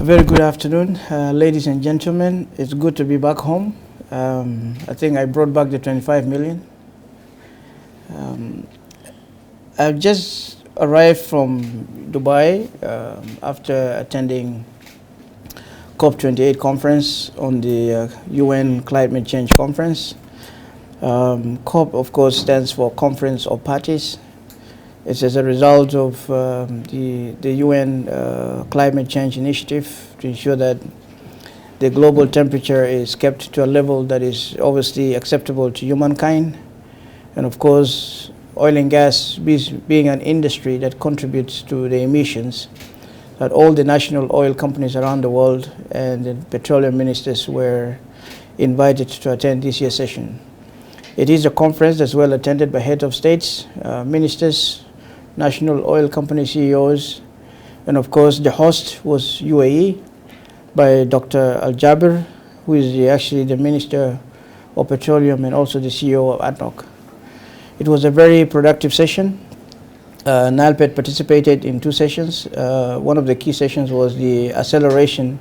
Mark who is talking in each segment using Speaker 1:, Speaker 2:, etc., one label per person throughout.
Speaker 1: Very good afternoon, ladies and gentlemen. It's good to be back home. I think I brought back the 25 million. I've just arrived from Dubai after attending COP28 conference on the UN Climate Change Conference. COP, of course, stands for Conference of Parties. It's as a result of the UN Climate Change Initiative to ensure that the global temperature is kept to a level that is obviously acceptable to humankind. And of course, oil and gas being an industry that contributes to the emissions, that all the national oil companies around the world and the petroleum ministers were invited to attend this year's session. It is a conference that's well attended by heads of states, ministers, national oil company CEOs, and of course the host was UAE by Dr. Al-Jaber, who is actually the Minister of Petroleum and also the CEO of ADNOC. It was a very productive session. NILEPET participated in two sessions. One of the key sessions was the acceleration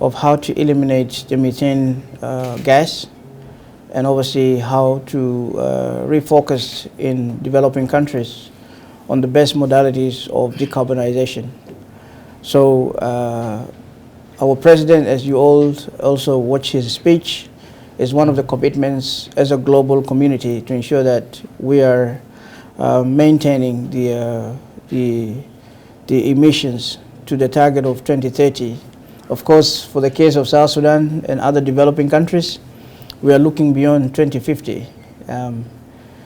Speaker 1: of how to eliminate the methane gas, and obviously how to refocus in developing countries on the best modalities of decarbonization. So our president, as you all also watch his speech, is one of the commitments as a global community to ensure that we are maintaining the emissions to the target of 2030. Of course, for the case of South Sudan and other developing countries, we are looking beyond 2050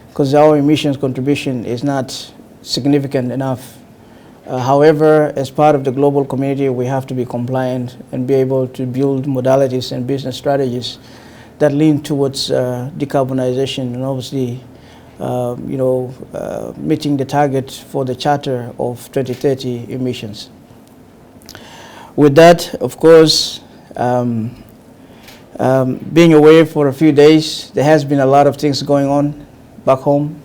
Speaker 1: because our emissions contribution is not significant enough. However, as part of the global community, we have to be compliant and be able to build modalities and business strategies that lean towards decarbonization and obviously meeting the target for the Charter of 2030 emissions. With that, of course, being away for a few days, there has been a lot of things going on back home.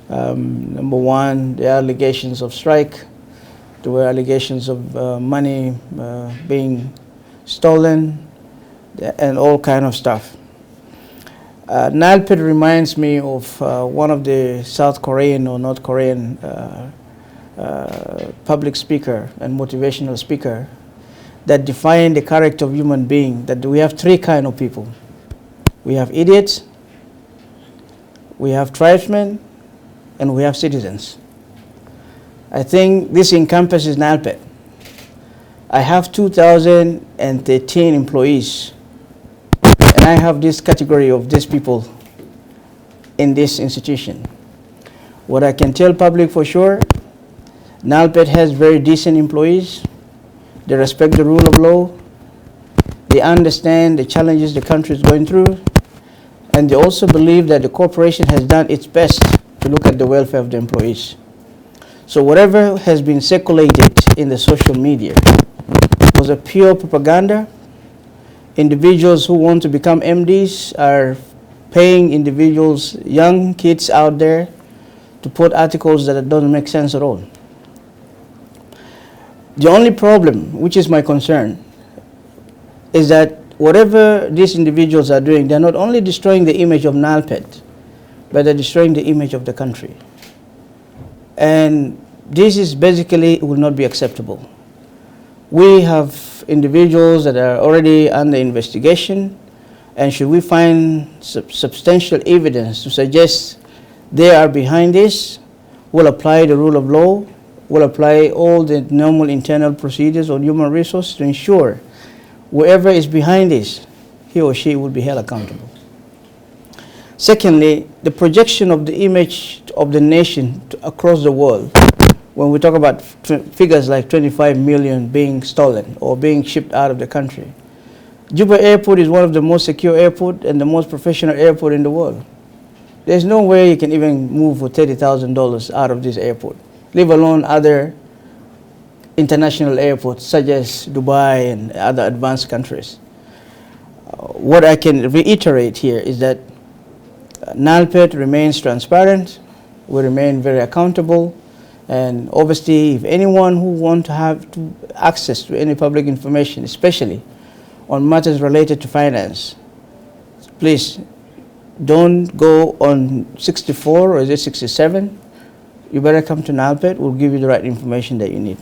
Speaker 1: Number one, the allegations of strike. There were allegations of money being stolen and all kind of stuff. NILEPET reminds me of one of the South Korean or North Korean public speaker and motivational speaker that defined the character of human being, that we have three kind of people. We have idiots, we have tribesmen, and we have citizens. I think this encompasses NILEPET. I have 2,013 employees, and I have this category of these people in this institution. What I can tell public for sure, NILEPET has very decent employees. They respect the rule of law. They understand the challenges the country is going through, and they also believe that the corporation has done its best to look at the welfare of the employees. So whatever has been circulated in the social media was a pure propaganda. Individuals who want to become MDs are paying individuals, young kids out there, to put articles that don't make sense at all. The only problem, which is my concern, is that whatever these individuals are doing, they're not only destroying the image of NILEPET, but they're destroying the image of the country. And this is basically will not be acceptable. We have individuals that are already under investigation, and should we find substantial evidence to suggest they are behind this, we'll apply the rule of law, we'll apply all the normal internal procedures on human resources to ensure whoever is behind this, he or she will be held accountable. Secondly, the projection of the image of the nation across the world, when we talk about figures like 25 million being stolen or being shipped out of the country. Juba Airport is one of the most secure airports and the most professional airport in the world. There's no way you can even move for $30,000 out of this airport, leave alone other international airports such as Dubai and other advanced countries. What I can reiterate here is that NILEPET remains transparent, we remain very accountable, And obviously, if anyone who want to have access to any public information, especially on matters related to finance, please don't go on 64 or is it 67. You better come to NILEPET. We'll give you the right information that you need.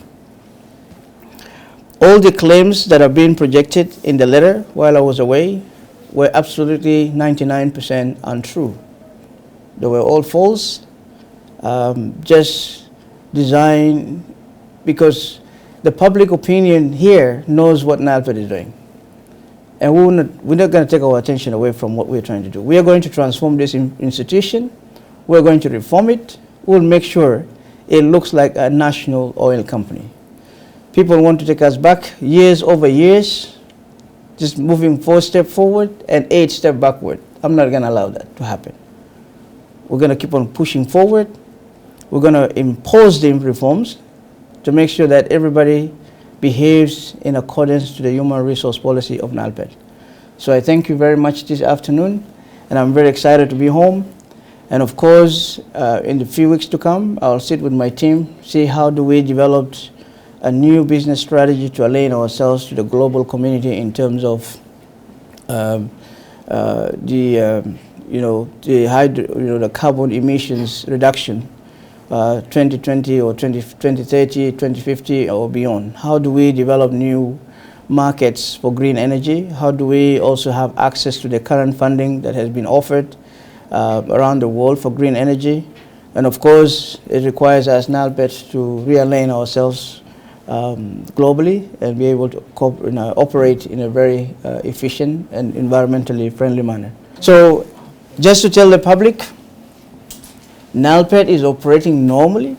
Speaker 1: All the claims that are being projected in the letter while I was away were absolutely 99% untrue. They were all false, just designed because the public opinion here knows what NILEPET is doing. And we're not going to take our attention away from what we're trying to do. We are going to transform this institution. We're going to reform it. We'll make sure it looks like a national oil company. People want to take us back years over years, just moving 4 steps forward and 8 steps backward. I'm not going to allow that to happen. We're going to keep on pushing forward. We're going to impose the reforms to make sure that everybody behaves in accordance to the human resource policy of NILEPET. So I thank you very much this afternoon, and I'm very excited to be home. And of course, in the few weeks to come, I'll sit with my team, see how do we develop a new business strategy to align ourselves to the global community in terms of the carbon emissions reduction, 2020 or 2030, 2050 or beyond. How do we develop new markets for green energy? How do we also have access to the current funding that has been offered around the world for green energy? And of course, it requires us NILEPET to realign ourselves globally and be able to operate in a very efficient and environmentally friendly manner. So just to tell the public, NILEPET is operating normally.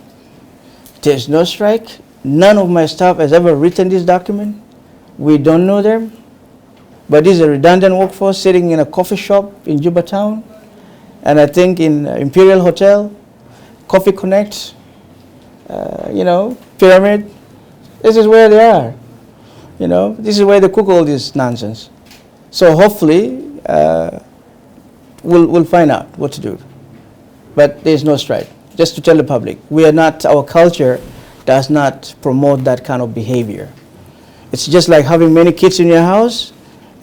Speaker 1: There's no strike. None of my staff has ever written this document. We don't know them. But this is a redundant workforce sitting in a coffee shop in Juba Town. And I think in Imperial Hotel, Coffee Connect, Pyramid. This is where they are. This is where they cook all this nonsense. So hopefully, we'll find out what to do. But there's no strike. Just to tell the public, our culture does not promote that kind of behavior. It's just like having many kids in your house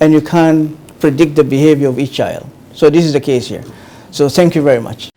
Speaker 1: and you can't predict the behavior of each child. So this is the case here. So thank you very much.